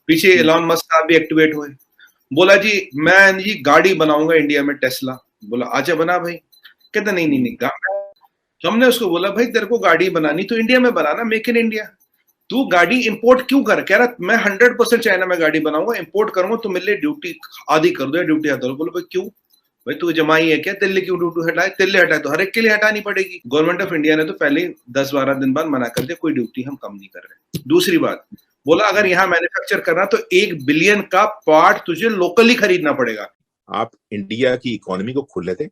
पीछे Elon Musk साहब भी एक्टिवेट हुए। बोला जी मैं जी गाड़ी बनाऊंगा इंडिया में, टेस्ला। बोला अच्छा बना भाई। कहता नहीं नहीं नहीं, हमने उसको बोला भाई तेरे को गाड़ी बनानी तो इंडिया में बनाना, मेक इन इंडिया। तू गाड़ी इंपोर्ट क्यों कर? कह रहा मैं 100% चाइना में गाड़ी बनाऊंगा, इंपोर्ट करूंगा तो मेरे लिए ड्यूटी आधी कर दो या ड्यूटी हटा दो। बोलो भाई क्यों? भाई तू जमाई है क्या? तेरे लिए क्यों ड्यूटी हटाए? तेरे लिए हटाए तो हर एक के लिए हटानी पड़ेगी। गवर्नमेंट ऑफ इंडिया ने तो पहले 10-12 दिन बाद मना कर दिया, कोई ड्यूटी हम कम नहीं कर रहे। दूसरी बात, बोला अगर यहाँ मैन्युफैक्चर करना तो 1 बिलियन का पार्ट तुझे लोकली खरीदना पड़ेगा। आप इंडिया की इकोनॉमी को खोल लेते।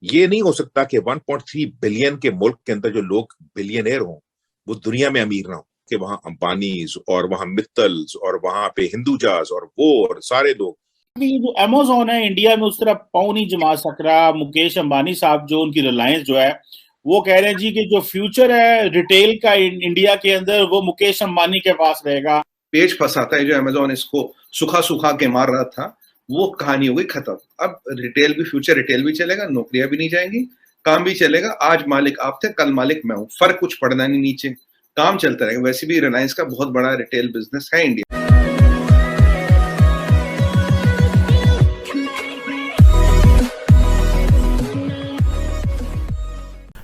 ये नहीं हो सकता कि 1.3 बिलियन के मुल्क के अंदर जो लोग बिलियनर हों वो दुनिया में अमीर ना हो, कि वहां अंबानीज और वहां मित्तल्स और वहां पे हिंदुजाज और वो और सारे लोग। जो अमेज़न है इंडिया में उस तरह पाँव नहीं जमा सक रहा। मुकेश अंबानी साहब जो उनकी रिलायंस जो है वो कह रहे हैं जी कि जो फ्यूचर है रिटेल का इंडिया के अंदर वो मुकेश अंबानी के पास रहेगा। पेज फंसाता है जो अमेज़न इसको सुखा सुखा के मार रहा था, वो कहानी हो गई खत्म। अब रिटेल भी, फ्यूचर रिटेल भी चलेगा, नौकरियां भी नहीं जाएंगी, काम भी चलेगा। आज मालिक आप थे, कल मालिक मैं हूं, फर्क कुछ पड़ना नहीं, नीचे काम चलता रहेगा। वैसे भी रिलायंस का बहुत बड़ा रिटेल बिजनेस है इंडिया।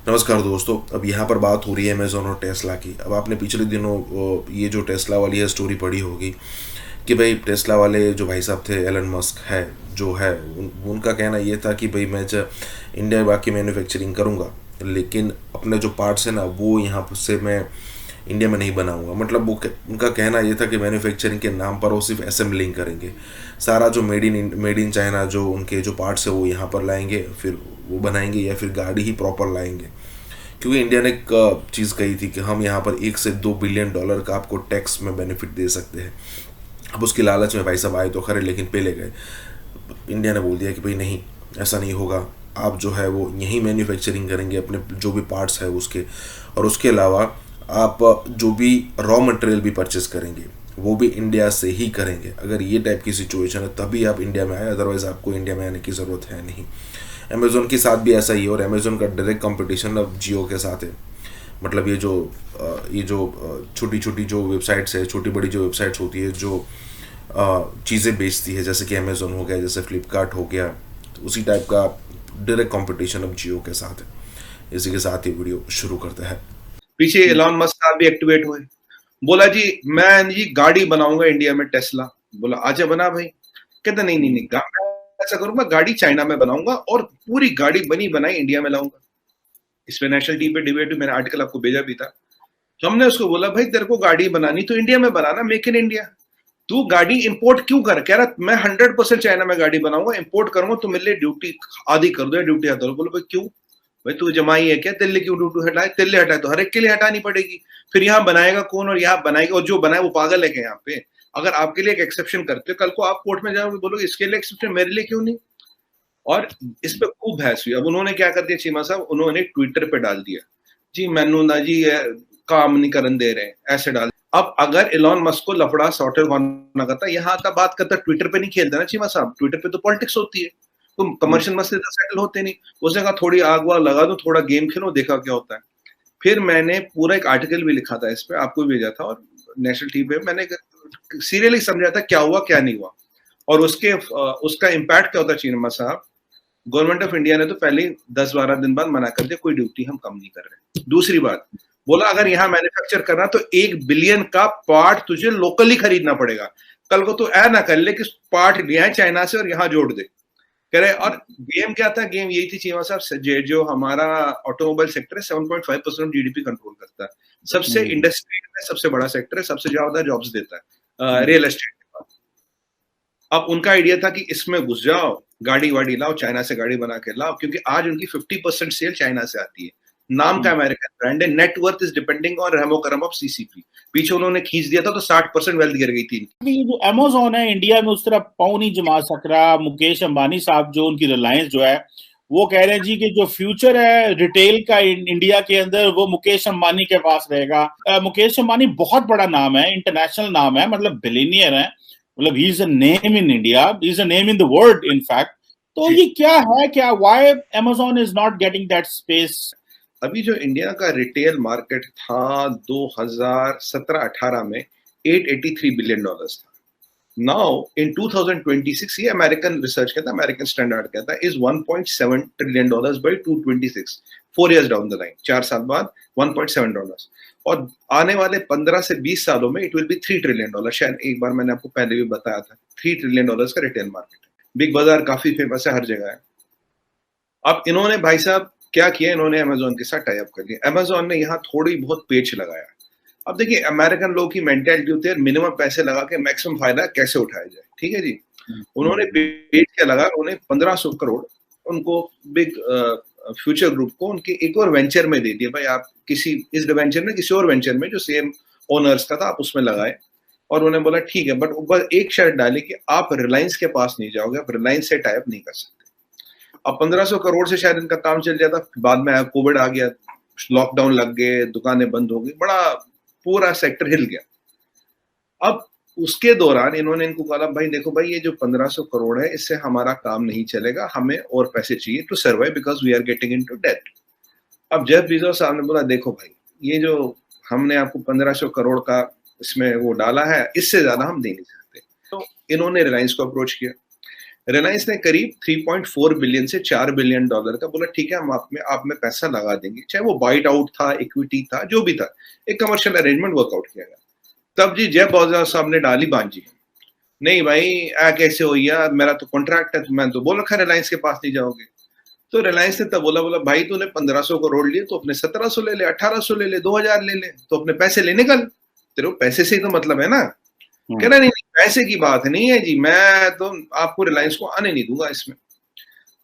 नमस्कार दोस्तों, अब यहाँ पर बात हो रही है अमेज़न और टेस्ला की। अब आपने पिछले दिनों ये जो टेस्ला वाली है स्टोरी पढ़ी होगी कि भाई टेस्ला वाले जो भाई साहब थे, एलन मस्क है जो है, उनका कहना ये था कि भाई मैं इंडिया में बाकी मैन्युफैक्चरिंग करूँगा, लेकिन अपने जो पार्ट्स हैं ना वो यहाँ से मैं इंडिया में नहीं बनाऊंगा। मतलब वो उनका कहना ये था कि मैन्युफैक्चरिंग के नाम पर वो सिर्फ असेंबलिंग करेंगे। सारा जो मेड इन चाइना जो उनके जो पार्ट्स है वो यहाँ पर लाएंगे, फिर वो बनाएंगे या फिर गाड़ी ही प्रॉपर लाएंगे। क्योंकि इंडिया ने एक चीज़ कही थी कि हम यहाँ पर 1 से 2 बिलियन डॉलर का आपको टैक्स में बेनिफिट दे सकते हैं। अब उसकी लालच में भाई साहब आए तो खरे, लेकिन पहले गए। इंडिया ने बोल दिया कि भाई नहीं, ऐसा नहीं होगा, आप जो है वो यहीं मैन्युफैक्चरिंग करेंगे अपने जो भी पार्ट्स है उसके, और उसके अलावा आप जो भी रॉ मटेरियल भी परचेस करेंगे वो भी इंडिया से ही करेंगे। अगर ये टाइप की सिचुएशन है तभी आप इंडिया में आए, अदरवाइज़ आपको इंडिया में आने की ज़रूरत है नहीं। अमेज़न के साथ भी ऐसा ही है, और अमेज़न का डायरेक्ट कंपटीशन अब जियो के साथ है। मतलब ये जो छोटी छोटी जो वेबसाइट्स है, छोटी बड़ी जो वेबसाइट्स होती है जो चीज़ें बेचती है, जैसे कि अमेज़न हो गया, जैसे फ्लिपकार्ट हो गया, तो उसी टाइप का डायरेक्ट कंपटीशन अब जियो के साथ है। इसी के साथ ही वीडियो शुरू करते हैं। पीछे एलॉन मस्क साहब भी एक्टिवेट हुए। बोला जी मैं जी गाड़ी बनाऊंगा इंडिया में, टेस्ला। बोला अच्छा बना भाई। कहता नहीं नहीं नहीं, मैं ऐसा करूंगा, गाड़ी चाइना में बनाऊंगा और पूरी गाड़ी बनी बनाई इंडिया में लाऊंगा। इस पे नेशनल टीवी पे डिबेट, मैंने आर्टिकल आपको भेजा भी था। हमने उसको बोला भाई तेरे को गाड़ी बनानी तो इंडिया में बनाना, मेक इन इंडिया। तू गाड़ी इंपोर्ट क्यों कर? कह रहा मैं 100% चाइना में गाड़ी बनाऊंगा, इंपोर्ट करूंगा तो मेरे लिए ड्यूटी आधी कर दो या ड्यूटी हटा दो। बोलो भाई क्यों? भाई तू जमाई है क्या? तेरे लिए क्यों ड्यूटी हटाए? तेरे लिए हटाए तो हर एक के लिए हटानी पड़ेगी। फिर यहाँ बनाएगा कौन? और यहाँ बनाएगा, और जो बनाए वो पागल है क्या यहाँ पे? अगर आपके लिए एक एक्सेप्शन करते हो, कल को आप कोर्ट में जाओगे, बोलोगे इसके लिए एक्सेप्शन, मेरे लिए क्यों नहीं? और इस पे खूब बहस हुई। अब उन्होंने क्या कर दिया चीमा साहब, उन्होंने ट्विटर पे डाल दिया जी मैनू ना जी काम नहीं करने दे रहे, ऐसे डाल। अब अगर एलॉन मस्क को लफड़ा सॉर्टेड होना करता, यहाँ आता बात करता, ट्विटर पे नहीं खेलता ना चीमा साहब। ट्विटर पे तो पॉलिटिक्स होती है, तो कमर्शियल मसले तो सेटल होते नहीं। उसने कहा थोड़ी आग वाग लगा दो, थोड़ा गेम खेलो, देखा क्या होता है। फिर मैंने पूरा एक आर्टिकल भी लिखा था इस पे, आपको भी भेजा था, और नेशनल टीवी पे मैंने सीरियसली समझा था क्या हुआ क्या नहीं हुआ, और उसका इम्पैक्ट क्या होता। चीमा साहब, गवर्नमेंट ऑफ इंडिया ने तो पहले 10-12 दिन बाद मना कर दिया, कोई ड्यूटी हम कम नहीं कर रहे। दूसरी बात, बोला अगर यहाँ मैन्युफैक्चर करना तो 1 बिलियन का पार्ट तुझे लोकली खरीदना पड़ेगा। कल को तो ऐ ना कर ले कि पार्ट लिया है चाइना से और यहाँ जोड़ दे, कह रहे। और गेम क्या था? गेम यही थी चीमा साहब, जो हमारा ऑटोमोबाइल सेक्टर है 7.5% जीडीपी कंट्रोल करता है, सबसे इंडस्ट्री में सबसे बड़ा सेक्टर है, सबसे ज्यादा जॉब्स देता है रियल एस्टेट के बाद। अब उनका आइडिया था कि इसमें घुस जाओ, गाड़ी वाड़ी लाओ, चाइना से गाड़ी बना के लाओ, क्योंकि आज उनकी 50% सेल चाइना से आती है। नाम का अमेरिकन ब्रांड है, नेटवर्थ इज डिपेंडिंग ऑन रेमो करम ऑफ सीसीपी। पीछे उन्होंने खींच दिया था तो 60% वेल्थ गिर गई थी। जो अमेज़न है इंडिया में उस तरह पाँव नहीं जमा सक रहा। मुकेश अंबानी साहब जो उनकी रिलायंस जो है वो कह रहे हैं जी कि जो फ्यूचर है रिटेल का इंडिया के अंदर वो मुकेश अंबानी के पास रहेगा। मुकेश अंबानी बहुत बड़ा नाम है, इंटरनेशनल नाम है, मतलब बिलियनियर है, मतलब he is a name in India, he is a name in the world in fact. तो ये क्या है, क्या why Amazon is not getting that space? अभी जो इंडिया का रिटेल मार्केट था 2017-18 में $883 बिलियन था। नाउ इन 2026 ये अमेरिकन रिसर्च कहता है, अमेरिकन स्टैंडर्ड कहता है is $1.7 trillion by 226, 4 years down the line, 4 साल बाद $1.7, और आने वाले 15 से 20 सालों में इट विल बी $3 ट्रिलियन। शायद एक बार मैंने आपको पहले भी बताया था, $3 ट्रिलियन का रिटेल मार्केट है। बिग बाजार काफी फेमस है, हर जगह है। अब इन्होंने भाई साहब क्या किया, इन्होंने अमेजोन के साथ टाई अप कर लिया। अमेजोन ने यहाँ थोड़ी बहुत पेच लगाया। अब देखिए अमेरिकन लोग की मेंटेलिटी होती है मिनिमम पैसे लगा के मैक्सिमम फायदा कैसे उठाया जाए, ठीक है जी। उन्होंने पेज क्या लगा, उन्होंने 1500 करोड़ उनको बिग फ्यूचर ग्रुप को उनके एक और वेंचर में दे दिया, भाई आप किसी इस वेंचर में किसी और वेंचर में जो सेम ओनर्स का था आप उसमें लगाए। और उन्होंने बोला ठीक है, बट ऊपर एक शर्त डाली कि आप रिलायंस के पास नहीं जाओगे, आप रिलायंस से टाई अप नहीं कर सकते। अब 1500 करोड़ से शायद इनका काम चल जाता, बाद में कोविड आ गया, लॉकडाउन लग गए, दुकानें बंद हो गई, बड़ा पूरा सेक्टर हिल गया। अब उसके दौरान इन्होंने इनको कहा भाई देखो भाई ये जो 1500 करोड़ है इससे हमारा काम नहीं चलेगा, हमें और पैसे चाहिए to survive because we are getting into debt. अब जेफ बेजोस साहब ने बोला देखो भाई ये जो हमने आपको 1500 करोड़ का इसमें वो डाला है, इससे ज्यादा हम दे नहीं सकते। तो इन्होंने रिलायंस को अप्रोच किया। रिलायंस ने करीब 3.4 बिलियन से $4 बिलियन का बोला ठीक है हम आप में पैसा लगा देंगे, चाहे वो बाइट आउट था, इक्विटी था, जो भी था, एक कमर्शियल अरेंजमेंट वर्कआउट किया गया। तब जी जेफ बेजोस साहब ने डाली बांजी, नहीं भाई आ कैसे हो यार, मेरा तो कॉन्ट्रैक्ट है, तो मैं तो बोल रखा रिलायंस के पास नहीं जाओगे। तो रिलायंस ने तब बोला भाई तूने 1500 करोड़ लिए तो अपने 1700 ले ले, 1800 ले ले, 2000 ले ले, तो अपने पैसे ले निकल, तेरे पैसे से ही तो मतलब है ना। कह रहा नहीं पैसे की बात नहीं है जी, मैं तो आपको रिलायंस को आने नहीं दूंगा इसमें।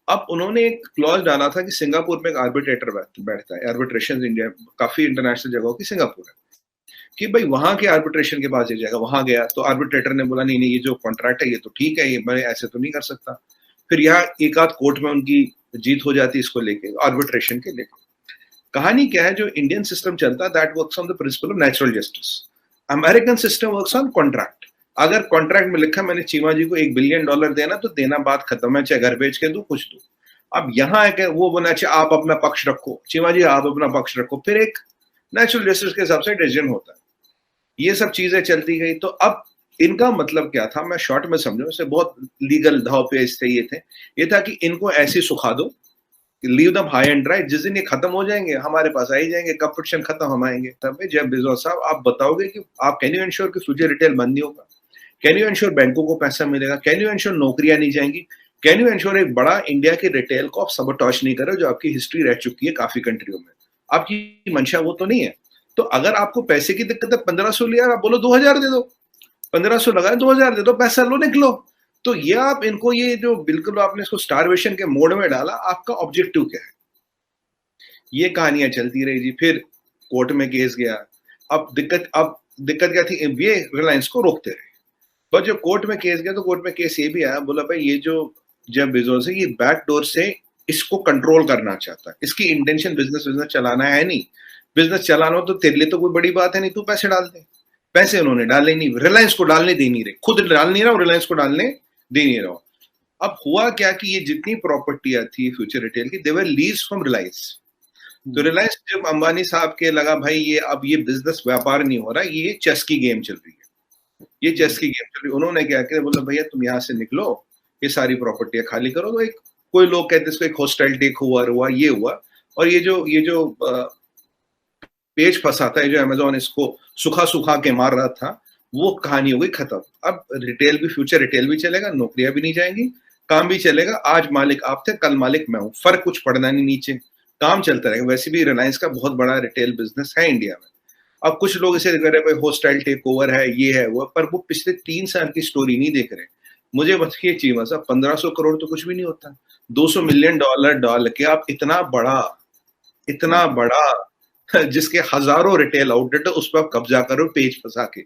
अब उन्होंने एक क्लॉज डाला था कि सिंगापुर में एक आर्बिट्रेटर बैठता है, आर्बिट्रेशन इंडिया काफी इंटरनेशनल जगहों की सिंगापुर है, कि भाई वहां के आर्बिट्रेशन के पास जाएगा। वहां गया तो आर्बिट्रेटर ने बोला नहीं ये जो कॉन्ट्रैक्ट है ये तो ठीक है, ये मैं ऐसे तो नहीं कर सकता। फिर यहाँ एक आध कोर्ट में उनकी जीत हो जाती इसको लेके, आर्बिट्रेशन के लेके। कहानी क्या है, जो इंडियन सिस्टम चलता है that works on the principle of natural justice. American system works on contract. अगर कॉन्ट्रैक्ट में लिखा मैंने चीमा जी को $1 बिलियन देना तो देना, बात खत्म है, चाहे घर बेच के दो कुछ दो। अब यहाँ है वो बना चाहिए आप अपना पक्ष रखो, चीमा जी आप अपना पक्ष रखो, फिर एक नेचुरल जस्टिस के हिसाब से डिसीजन होता है। ये सब चीजें चलती गई। तो अब इनका मतलब क्या था, मैं शॉर्ट में समझूं, इससे बहुत लीगल धाव पे इससे ये था कि इनको ऐसे सुखा दो, लीव दम हाई एंड ड्राई, जिस दिन ये खत्म हो जाएंगे हमारे पास आ ही जाएंगे, कंपटीशन खत्म हम आएंगे। तब जेफ बेजोस साहब आप बताओगे कि आप कैन यू इंश्योर कि फ्यूचर रिटेल बंद नहीं होगा, कैन यू इंश्योर बैंकों को पैसा मिलेगा, कैन यू इंश्योर नौकरियां नहीं जाएंगी, कैन यू इंश्योर एक बड़ा इंडिया की रिटेल को आप सबटॉश नहीं करो जो आपकी हिस्ट्री रह चुकी है काफी कंट्रियों में। आपकी मंशा वो तो नहीं है। तो अगर आपको पैसे की दिक्कत है, 1500 लिया आप बोलो 2000 दे दो, 1500 लगाए 2000 दे दो, पैसा लो निकलो। तो ये आप इनको ये जो बिल्कुल आपने इसको स्टारवेशन के मोड में डाला, आपका ऑब्जेक्टिव क्या है? ये कहानियां चलती रही जी। फिर कोर्ट में केस गया। अब दिक्कत क्या थी, ये रिलायंस को रोकते रहे। पर जब कोर्ट में केस गया तो कोर्ट में केस ये भी आया, बोला भाई ये जो जेफ बेजोस है ये बैक डोर से इसको कंट्रोल करना चाहता है, इसकी इंटेंशन बिजनेस चलाना है नहीं। बिजनेस चलाना हो तो तेरे लिए तो कोई बड़ी बात है नहीं, तू पैसे डाल दे। पैसे उन्होंने डाले नहीं, रिलायंस को डालने दे नहीं रहे, खुद डाल नहीं रहा और रिलायंस को डालने दे नहीं रहा। अब हुआ क्या कि ये जितनी प्रॉपर्टियां थी फ्यूचर रिटेल की, दे वर लीज फ्रॉम रिलायंस। तो रिलायंस जब अंबानी साहब के लगा भाई ये अब ये बिजनेस व्यापार नहीं हो रहा, ये चेस की गेम चल रही है, ये चेस की गेम चल रही है। उन्होंने क्या किया, बोला भैया तुम यहाँ से निकलो, ये सारी प्रॉपर्टियां खाली करो। तो एक कोई लोग कहते इसको एक हॉस्टाइल टेक हुआ, ये हुआ। और ये जो पेज फंसाता है, जो अमेजोन इसको सुखा के मार रहा था, वो कहानी हो गई खत्म। अब रिटेल भी, फ्यूचर रिटेल भी चलेगा, नौकरियां भी नहीं जाएंगी, काम भी चलेगा। आज मालिक आप थे, कल मालिक मैं हूं, फर्क कुछ पड़ना नहीं, नीचे काम चलता रहेगा। वैसे भी रिलायंस का बहुत बड़ा रिटेल बिजनेस है इंडिया में। अब कुछ लोग इसे देख रहे हैं हॉस्टाइल टेक ओवर है, ये है वो, पर वो पिछले 3 साल की स्टोरी नहीं देख रहे। मुझे बताइए चीमा साहब, 1500 करोड़ तो कुछ भी नहीं होता। $200 मिलियन डाल के आप इतना बड़ा जिसके हजारों रिटेल आउटलेट है, उस पर आप कब्जा करो पेज फंसा के।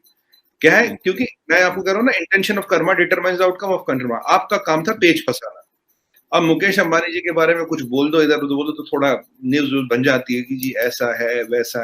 क्या है, क्योंकि मैं आपको कह रहा हूँ ना, intention of Karma determines outcome of Karma. आपका काम था पेज फंसाना। अब मुकेश अंबानी जी के बारे में कुछ बोल दो, इधर उधर बोल दो, तो थोड़ा न्यूज बन जाती है कि जी ऐसा है वैसा है।